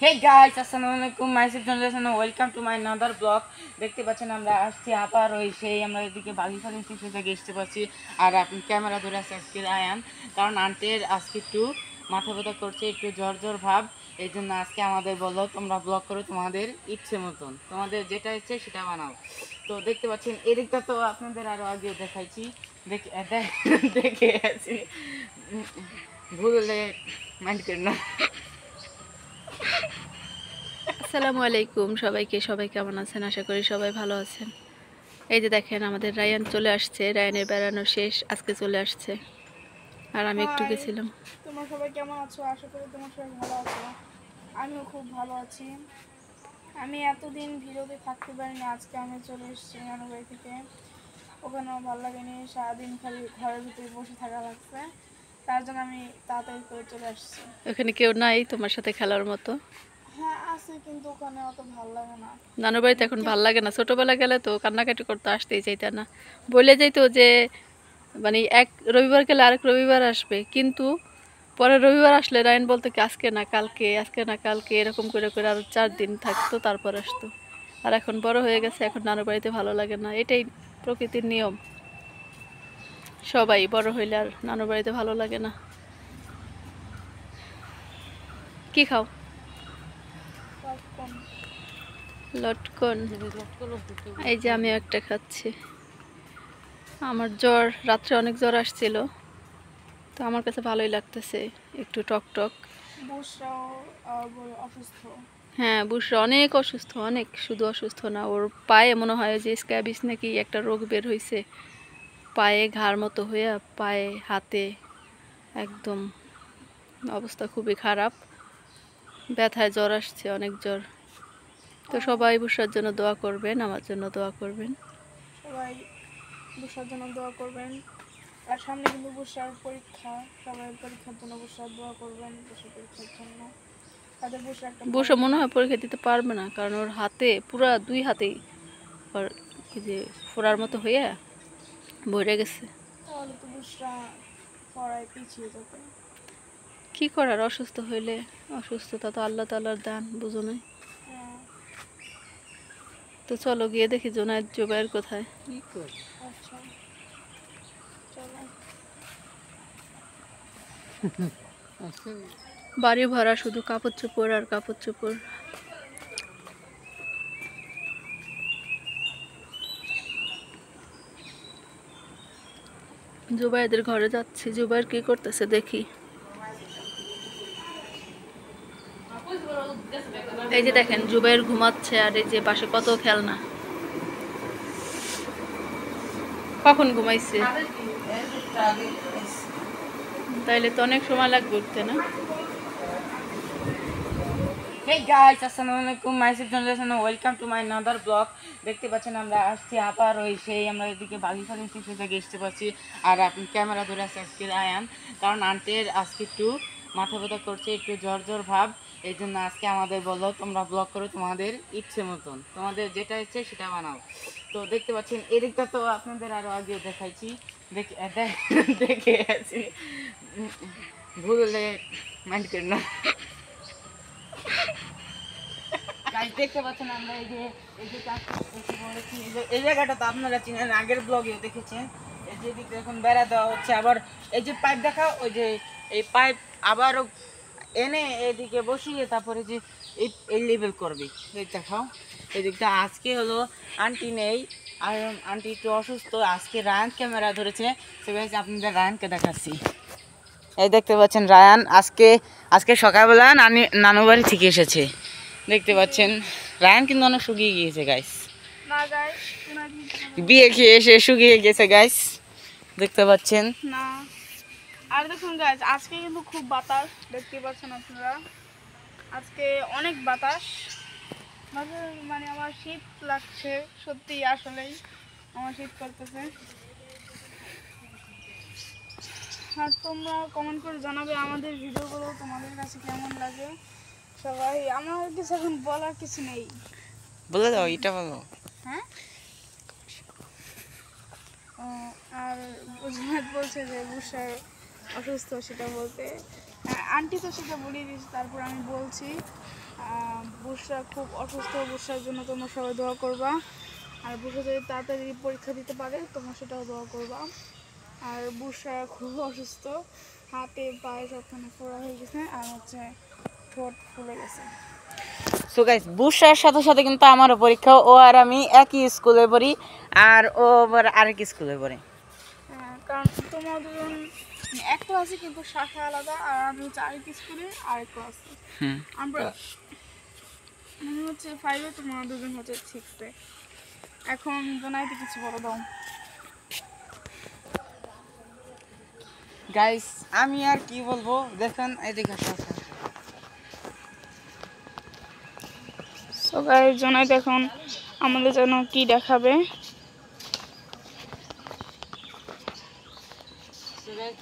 Hey guys, আসসালামু আলাইকুম। Myself generation, welcome to my another blog. দেখতে পাচ্ছেন আমরা আসছি আবার আমরা এদিকে বালিখালী স্টেশন থেকে আসতে পারছি। আর আপনি ক্যামেরা ধরে আছে আজকে আয়ান, কারণ আন্টির আজকে একটু মাথা ব্যথা করছে, একটু জ্বর জ্বর ভাব। এই জন্য আজকে আমাদের বললো তোমরা ব্লগ করো তোমাদের ইচ্ছে মতন, তোমাদের যেটা ইচ্ছে সেটা বানাও। তো দেখতে পাচ্ছেন এদিকটা তো আপনাদের আরও আগেও দেখাইছি, দেখে আছি, ভুলে মাইন্ড করেন না। আসসালামু আলাইকুম সবাইকে। সবাই কেমন আছেন? আশা করি সবাই ভালো আছেন। এই যে দেখেন আমাদের রায়ান চলে আসছে, রায়ানের বেড়ানো শেষ, আজকে চলে আসছে। আর আমি একটু হাই, গেছিলাম। তোমরা সবাই কেমন আছো? আশা করি তোমরা সবাই ভালো আছো। আমিও খুব ভালো আছি। আমি এতদিন ভিডিওতে থাকতে পারিনি, আজকে আমি চলে এসেছি নানুর বাড়ি থেকে। ওখানেও ভালো লাগেনি, সারাদিন খালি ঘরের ভিতরে বসে থাকা লাগছে, তার জন্য আমি তাড়াতাড়ি করে চলে আসছি। ওখানে কেউ নাই তোমার সাথে খেলার মতো? হ্যাঁ আছে, কিন্তু ওখানে অত ভালো লাগে না। নানুর বাড়িতে এখন ভাল লাগে না। ছোটবেলা গেলে তো কান্নাকাটি করতে আসতেই চাইতে না, বলে যাইতো যে মানে এক রবিবার গেলে আরেক রবিবার আসবে, কিন্তু পরের রবিবার আসলে রায়ান বলতো কি আজকে না কালকে, আজকে না কালকে, এরকম করে করে আরো 4 দিন থাকতো, তারপর আসতো। আর এখন বড় হয়ে গেছে, এখন নানুর বাড়িতে ভালো লাগে না, এটাই প্রকৃতির নিয়ম। সবাই বড় হইলে আর নানুর বাড়িতে ভালো লাগে না। কি খাও? লটকন। এই যে আমিও একটা খাচ্ছি। আমার জ্বর, রাত্রে অনেক জ্বর আসছিল, তো আমার কাছে ভালোই লাগতেছে, একটু টক টক। বুসরাও অসুস্থ। হ্যাঁ, বুসরা অনেক অসুস্থ, অনেক, শুধু অসুস্থ না, ওর পায়ে মনে হয় যে স্ক্যাবিস নাকি একটা রোগ বের হয়েছে, পায়ে ঘাড় মতো হয়ে, পায়ে হাতে একদম অবস্থা খুবই খারাপ, ব্যথায় জ্বর আসছে, অনেক জ্বর। তো সবাই বুসরার জন্য দোয়া করবেন, আমার জন্য দোয়া করবেন। সবাই বুসরার জন্য দোয়া করবেন। আর সামনে কিন্তু বুসরার পরীক্ষা, সবাই পরীক্ষার জন্য বুসরার দোয়া করবেন, বুসরা পরীক্ষার জন্য। তাদের বুসরা একটা ভালো বুসরা মনে হয় পরীক্ষা দিতে পারবে না, কারণ ওর হাতে পুরা 2 হাতেই ওর এই যে ফোড়ার মতো হয়ে ভরে গেছে। তাহলে তো বুসরা পড়ায় পিছিয়ে যাবে। কি করার, অসুস্থ হইলে, অসুস্থতা তো আল্লাহ তাআলার দান, বুঝো নাই? হ্যাঁ, তো চলো গিয়ে দেখি জোনায়েদ জুবাইর কোথায়। আচ্ছা চলো। বাড়ি ভরা শুধু কাপড় চোপড় আর কাপড় চোপড়। জুবাইদের ঘরে যাচ্ছি, জুবাইর কি করতেছে দেখি। এই যে দেখেন জুবাইর ঘুমাচ্ছে, আর এই যে পাশে কত খেলনা। কখন ঘুমাইছে? তাইলে তো অনেক সময় লাগবে উঠতে, না? হে গাইস, আসসালামু আলাইকুম। Myself generation, welcome to my another blog. দেখতে পাচ্ছেন আমরা আসছি আবার আমরা এদিকে বালিখালী স্টেশন থেকে আসতে পারছি। আর আপনি ক্যামেরা ধরে আছে আজকে আয়ান, কারণ আন্টির আজকে একটু মাথা ব্যথা করছে, একটু জ্বর জ্বর ভাব। এই জন্য আজকে আমাদের বললো তোমরা ব্লগ করো তোমাদের ইচ্ছে মতন, তোমাদের যেটা ইচ্ছে সেটা বানাও। তো দেখতে পাচ্ছেন এদিকটা তো আপনাদের আরও আগেও দেখাইছি, দেখে আছি, ভুলে মাইন্ড করেন না। গাইস দেখতে পাচ্ছেন আমরা এই জায়গাটা তো আপনারা চিনেন, আগের ব্লগেও দেখেছেন। এই যে দিকে এখন বেড়া দেওয়া হচ্ছে, আবার এই যে পাইপ দেখা, ওই যে এই পাইপ আবারও এনে এদিকে বসিয়ে তারপরে যে এই লেভেল করবে। এই দেখাও এই দিকটা। আজকে হলো আন্টি নেই, আর আন্টি একটু অসুস্থ, আজকে রায়ান ক্যামেরা ধরেছে। তো গাইস আপনাদের রায়ানকে দেখাচ্ছি। এই দেখতে পাচ্ছেন রায়ান আজকে সকালবেলা নানু বাড়ি থেকে এসেছে। দেখতে পাচ্ছেন রায়ান কিন্তু অনেক শুকিয়ে গিয়েছে গাইস, না গাইস, বিয়ে খেয়ে এসে শুকিয়ে গেছে গাইস, দেখতে পাচ্ছেন। না। আর দেখুন গাইস, আজকে কিন্তু খুব বাতাস, দেখতে পাচ্ছেন আপনারা। আজকে অনেক বাতাস, মানে আমার শীত লাগছে সত্যি, আসলেই আমার শীত করতেছে। আর তোমরা কমেন্ট করে জানাবে আমাদের ভিডিওগুলো তোমাদের কাছে কেমন লাগে। সবাই, আমার কিছু এখন বলার কিছু নেই। বলে দাও, এটা বলো। হ্যাঁ, আর জুনায়েদ বলছে যে বুসার অসুস্থ, সেটা বলতে আন্টি তো সেটা বলিয়ে দিয়েছে, তারপর আমি বলছি। বুশরা খুব অসুস্থ, বুশরার জন্য তোমরা সবাই দোয়া করবা। আর বুশরা যদি তাড়াতাড়ি পরীক্ষা দিতে পারে তোমরা সেটাও দোয়া করবা। আর বুশরা খুব অসুস্থ, হাতে পায়ে সবখানে ফোড়া হয়ে গেছে, আর হচ্ছে ঠোঁট ফুলে গেছে। সো গাইস, বুশরার সাথে সাথে কিন্তু আমারও পরীক্ষা। ও আর আমি একই স্কুলে পড়ি, আর ও আবার আরেক স্কুলে পড়ে। কারণ তোমরা দুজন এক ক্লাসে কিন্তু শাখা আলাদা, আর আমি হচ্ছে আরেক স্কুলে আরেক ক্লাসে। আমরা আমি হচ্ছে 5-এ, তোমরা দুজন হচ্ছে 6-এ। এখন জোনাইতে কিছু বলে দাও। গাইস আমি আর কি বলবো, দেখেন এদিকে আসো। সো গাইস, জোনাইত এখন আমাদের জন্য কি দেখাবে।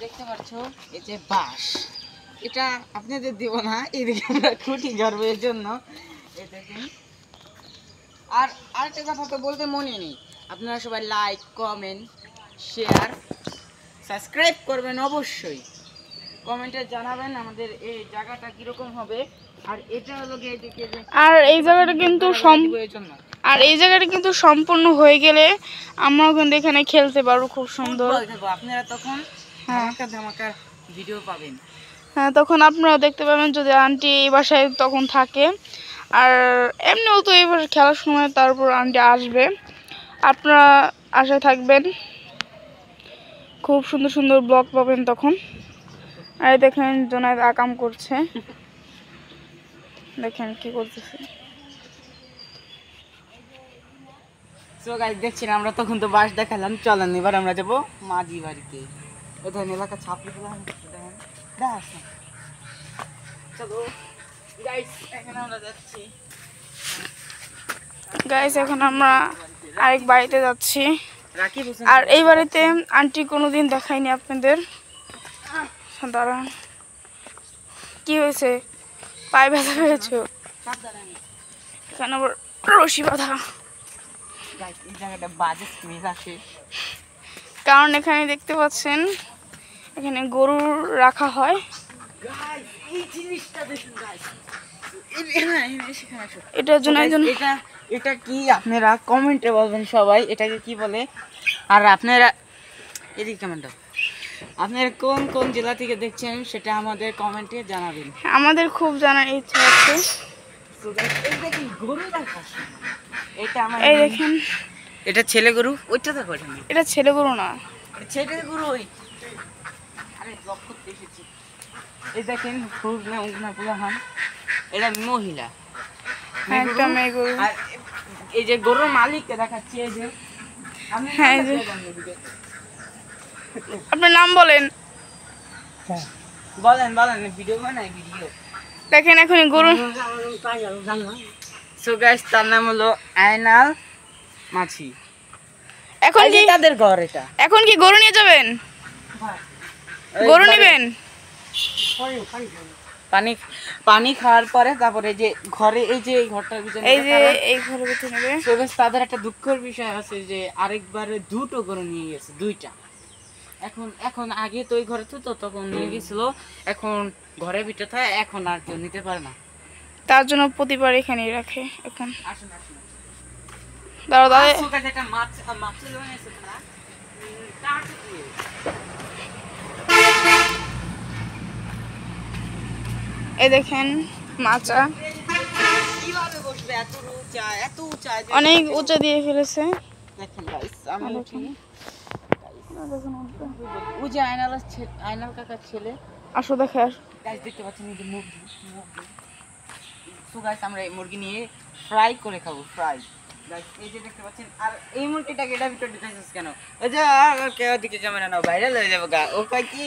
দেখতে পাচ্ছ এই যে বাঁশ, এটা আপনাদের দিব না, এদিকে আমরা খুঁটি গাড়বো এর জন্য। এই দেখেন। আর আরেকটা কথা তো বলতে মনে নেই, আপনারা সবাই লাইক, কমেন্ট, শেয়ার, সাবস্ক্রাইব করবেন অবশ্যই। কমেন্টে জানাবেন আমাদের এই জায়গাটা কিরকম হবে। আর এটা হলো এদিকে যে, আর এই জায়গাটা কিন্তু সম্পূর্ণ হয়ে গেলে আমরাও কিন্তু এখানে খেলতে পারবো খুব সুন্দর। আপনারা তখন ধামাকা ধামাকা ভিডিও পাবেন। হ্যাঁ, তখন আপনারাও দেখতে পাবেন যদি আন্টি এই বাসায় তখন থাকে। আর এমনিও তো এই বাসায় খেলার সময় তারপর আন্টি আসবে, আপনারা আশায় থাকবেন, খুব সুন্দর সুন্দর ব্লগ পাবেন তখন। আর দেখেন জোনায়েদ আকাম করছে, দেখেন কি করতেছে। সো গাইস, দেখছেন আমরা তখন তো বাস দেখালাম, চলেন এবার আমরা যাবো মাঝি বাড়িতে। ওখানে এলাকা ছাপড়ি চলো গাইস, এখন আমরা যাচ্ছি। গাইস, এখন আমরা আরেক বাড়িতে যাচ্ছি। রাখি আর এই বাড়িতে আন্টি কোনোদিন দেখায়নি আপনাদের। দাঁড়ান, কি হয়েছে? পায়ে ব্যথা পেয়েছো? এখানে আবার রশি বাঁধা, এই জায়গাটা বাজে স্মেল আসে। কারণ এখানে দেখতে পাচ্ছেন এখানে গরু রাখা হয়। গাইস এই জিনিসটা দেখুন গাইস, এটার জন্য এটা কি আপনারা কমেন্টে বলবেন সবাই এটাকে কি বলে। আর আপনারা এদিকে কমেন্ট, আপনারা কোন কোন জেলা থেকে দেখছেন সেটা আমাদের কমেন্টে জানাবেন। আমাদের খুব জানার ইচ্ছা আছে। এই দেখেন গরু দেখা, এটা আমার এই দেখেন, এটা ছেলে গরু, ওইটা দেখো, এটা ছেলে গরু না, ছেলে গরু ওই। আরে ব্লক করতে এসেছি। এই দেখেন এটা মহিলা, একটা মেয়ে গরু। আর এই যে গরুর মালিককে দেখাচ্ছি, এই যে হ্যাঁ, এই যে আপনার নাম বলেন। বলেন বলেন, ভিডিও বানাই ভিডিও। দেখেন এখন গরু, সো গাইস তার নাম হলো আয়নাল মাছি। এখন কি তাদের ঘর এটা, এখন কি গরু নিয়ে যাবেন? গরু নেবেন? পানি পানি খাওয়ার পরে তারপরে যে ঘরে, এই যে এই ঘরটার ভিতরে, এই যে এই ঘরের ভিতরে নেবে। সো গাইস তাদের একটা দুঃখের বিষয় আছে যে আরেকবারে দুটো গরু নিয়ে গেছে, দুইটা। এখন আগে তো ওই ঘরে তো তখন নিয়ে গেছিল, এখন ঘরের ভিতরে থাকে, এখন আর কেউ নিতে পারে না, তার জন্য প্রতিবার এখানেই রাখে। এখন আসুন আসুন। দাঁড়াও দাঁড়াও, একটা মাছ বানিয়েছে তারা, কাঠ দিয়ে। এই দেখেন মাচা কিভাবে বসবে এত উঁচা, এত উঁচা, অনেক উঁচা দিয়ে ফেলেছে। দেখেন গাইস, আমি উঠি। দেখুন, ওই যে আয়নাল কাকার ছেলে, আসো দেখে আসো। গাইস দেখতে পাচ্ছেন এই যে মুরগি। সো গাইস আমরা এই মুরগি নিয়ে ফ্রাই করে খাবো, ফ্রাই। গাইস এই যে দেখতে পাচ্ছেন, আর এই মুরগিটাকে এটা ভিতর দিতেছিস কেন? ওই যে আর কেউ দিকে ক্যামেরা নাও, ভাইরাল হয়ে যাবো গা। ও কয় কি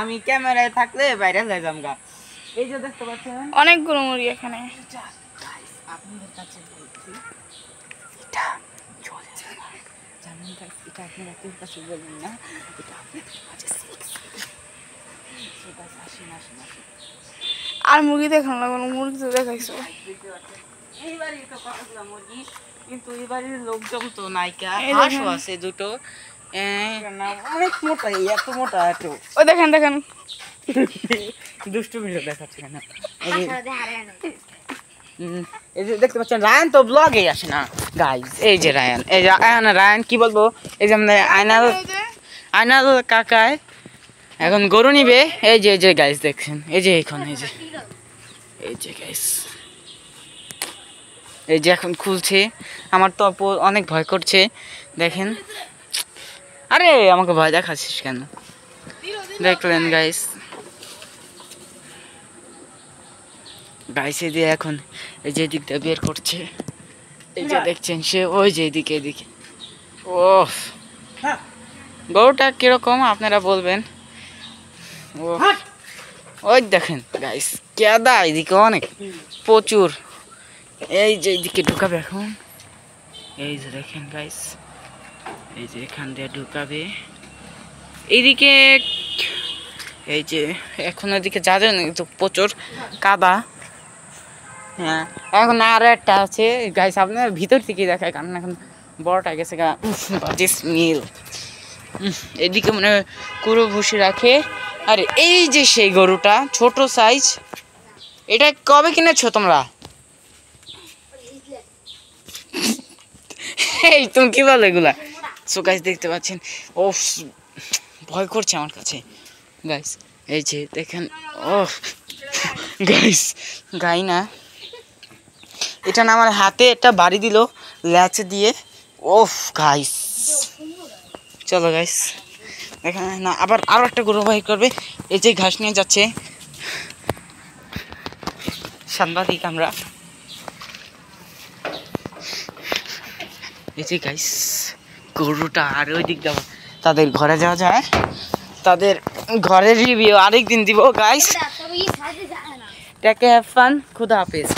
আমি ক্যামেরায় থাকলে ভাইরাল হয়ে যাবো গা। এই যে দেখতে পাচ্ছেন অনেকগুলো মুরগি এখানে। গাইস আপনাদের কাছে বলছি, এটা চলে যাবে, জানেন গাইস, এটা আপনারা কেউ কাছে বলবেন না, এটা আপনাদের কাছে আর মুরগি দেখানো লাগলো, মুরগি তো দেখাইছো। এই বাড়ির তো কতগুলো মুরগি, কিন্তু এই বাড়ির লোকজন তো নাইকা, এই হাঁসও দেখেন। আছে দুটো, অনেক মোটা, এত মোটা, এত ওই দেখেন দেখেন, দুষ্টু ভিডিও দেখাচ্ছে কেন? এই যে দেখতে পাচ্ছেন রায়ান তো ব্লগেই আসে না গাইস। এই যে রায়ান, এই যে রায়ান কি বলবো, এই যে আমাদের আয়নাল কাকায় এখন গরু নিবে। এই যে গাইস দেখছেন, এই যে এখন এই যে গাইস, এই যে এখন খুলছে। আমার তো অনেক ভয় করছে দেখেন। আরে আমাকে ভয় দেখাচ্ছিস কেন? দেখলেন গাইস, গাইসে দিয়ে এখন এই যে দিকটা বের করছে। এই যে দেখছেন সে ওই যে এদিকে ও গরুটা কিরকম আপনারা বলবেন। ও ওই দেখেন গাইস, কেদা এদিকে অনেক প্রচুর। এই যে এদিকে ঢুকাবে এখন, এই যে দেখেন গাইস, এই যে এখান দিয়ে ঢুকাবে এইদিকে। এই যে এখন ওইদিকে যাবেন কিন্তু প্রচুর কাদা। হ্যাঁ এখন আরো একটা আছে গাইস, আপনার ভিতর থেকে দেখায় কারণ এখন বড়টা গেছে গা স্মেল। এদিকে মনে হয় কুড়ো ভুসি রাখে। আর এই যে সেই গরুটা ছোট সাইজ, এটা কবে কিনেছো তোমরা? এই তুমি কি বলো এগুলা? সো গাইস দেখতে পাচ্ছেন, ও ভয় করছে আমার কাছে গাইস। এই যে দেখেন, ও গাইস গাই না, এটা না আমার হাতে একটা বাড়ি দিল ল্যাচ দিয়ে। ওফ গাইস, চলো গাইস দেখেন না, আবার আরো একটা গরু বাই করবে। এই যে ঘাস নিয়ে যাচ্ছে সাংবাদিক আমরা। এই যে গাইস গরুটা, আর ওই দিক যাবো তাদের ঘরে যাওয়া যায়, তাদের ঘরের রিভিউ আরেকদিন দিব guys. Take care, have fun, খুদা হাফেজ।